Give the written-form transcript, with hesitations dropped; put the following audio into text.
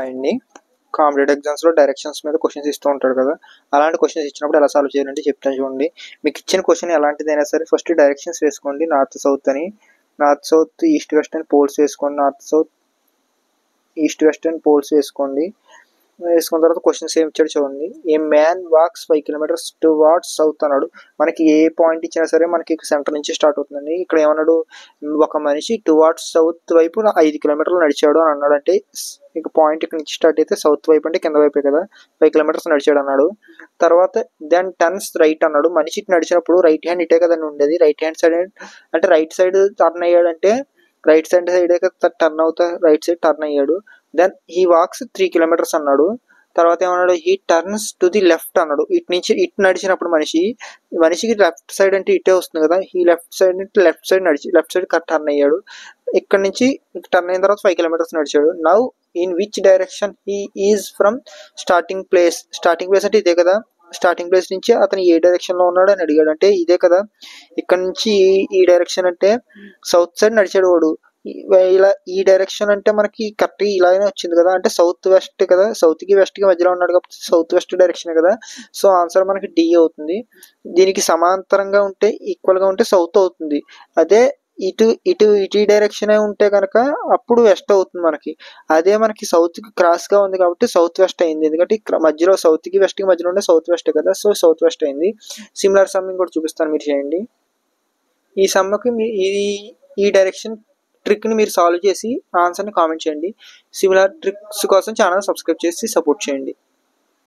అండి కాంపిటేటివ్ ఎగ్జామ్స్లో డైరెక్షన్స్ మీద క్వశ్చన్స్ ఇస్తూ ఉంటాడు కదా. అలాంటి క్వశ్చన్స్ ఇచ్చినప్పుడు ఎలా సాల్వ్ చేయాలంటే చెప్తాను చూడండి. మీకు ఇచ్చిన క్వశ్చన్ ఎలాంటిదైనా సరే ఫస్ట్ డైరెక్షన్స్ వేసుకోండి. నార్త్ సౌత్ అని, నార్త్ సౌత్ ఈస్ట్ వెస్ట్ అని పోల్స్ వేసుకోండి. నార్త్ సౌత్ ఈస్ట్ వెస్ట్ అని పోల్స్ వేసుకోండి. వేసుకున్న తర్వాత క్వశ్చన్స్ ఏమి ఇచ్చాడు చూడండి. ఏ man walks 5 kilometers towards south అన్నాడు. మనకి ఏ పాయింట్ ఇచ్చినా సరే మనకి సెంటర్ నుంచి స్టార్ట్ అవుతుందండి. ఇక్కడ ఏమన్నాడు, ఒక మనిషి టువార్డ్స్ సౌత్ వైపు 5 kilometers నడిచాడు అని అన్నాడు. అంటే ఇక పాయింట్ ఇక్కడ నుంచి స్టార్ట్ అయితే సౌత్ వైపు అంటే కింద వైపే కదా, 5 kilometers నడిచాడు అన్నాడు. తర్వాత దెన్ టర్న్స్ రైట్ అన్నాడు. మనిషి ఇటు నడిచినప్పుడు రైట్ హ్యాండ్ ఇటే కదండి ఉండేది. రైట్ హ్యాండ్ సైడ్ అంటే రైట్ సైడ్ టర్న్ అయ్యాడంటే రైట్ సైడ్ టర్న్ అవుతా రైట్ సైడ్ టర్న్ అయ్యాడు. దెన్ హీ వాక్స్ 3 kilometers అన్నాడు. తర్వాత ఏమన్నాడు, he turns to the left అన్నాడు. ఇటు నుంచి ఇటు నడిచినప్పుడు మనిషికి లెఫ్ట్ సైడ్ అంటే ఇటే వస్తుంది కదా, ఈ left side left side turn అయ్యాడు. ఇక్కడ నుంచి టర్న్ అయిన తర్వాత 5 kilometers నడిచాడు. Now in which direction he is from starting place అంటే ఇదే కదా, స్టార్టింగ్ ప్లేస్ నుంచి అతను ఏ డైరెక్షన్ లో ఉన్నాడు అని అడిగాడు. అంటే ఇదే కదా, ఇక్కడ నుంచి ఈ డైరెక్షన్ అంటే సౌత్ సైడ్ నడిచాడు వాడు. ఇలా ఈ డైరెక్షన్ అంటే మనకి కరెక్ట్ ఇలానే వచ్చింది కదా, అంటే సౌత్ వెస్ట్ కదా, సౌత్ కి వెస్ట్ కి మధ్యలో ఉన్నాడు కాబట్టి సౌత్ వెస్ట్ డైరెక్షన్ కదా. సో ఆన్సర్ మనకి డి అవుతుంది. దీనికి సమాంతరంగా ఉంటే ఈక్వల్ గా ఉంటే సౌత్ అవుతుంది. అదే ఇటు ఇటు ఇటు డైరెక్షన్ ఉంటే కనుక అప్పుడు వెస్ట్ అవుతుంది మనకి. అదే మనకి సౌత్ కి క్రాస్ గా ఉంది కాబట్టి సౌత్ వెస్ట్ అయింది. ఎందుకంటే మధ్యలో సౌత్ కి వెస్ట్ కి మధ్యలో ఉండే సౌత్ వెస్ట్ కదా, సో సౌత్ వెస్ట్ అయింది. సిమిలర్ సమ్మింగ్ కూడా చూపిస్తాను, మీరు చేయండి. ఈ సమ్మకి ఈ డైరెక్షన్ ట్రిక్ని మీరు సాల్వ్ చేసి ఆన్సర్ని కామెంట్ చేయండి. సిమిలర్ ట్రిక్స్ కోసం ఛానల్ సబ్స్క్రైబ్ చేసి సపోర్ట్ చేయండి.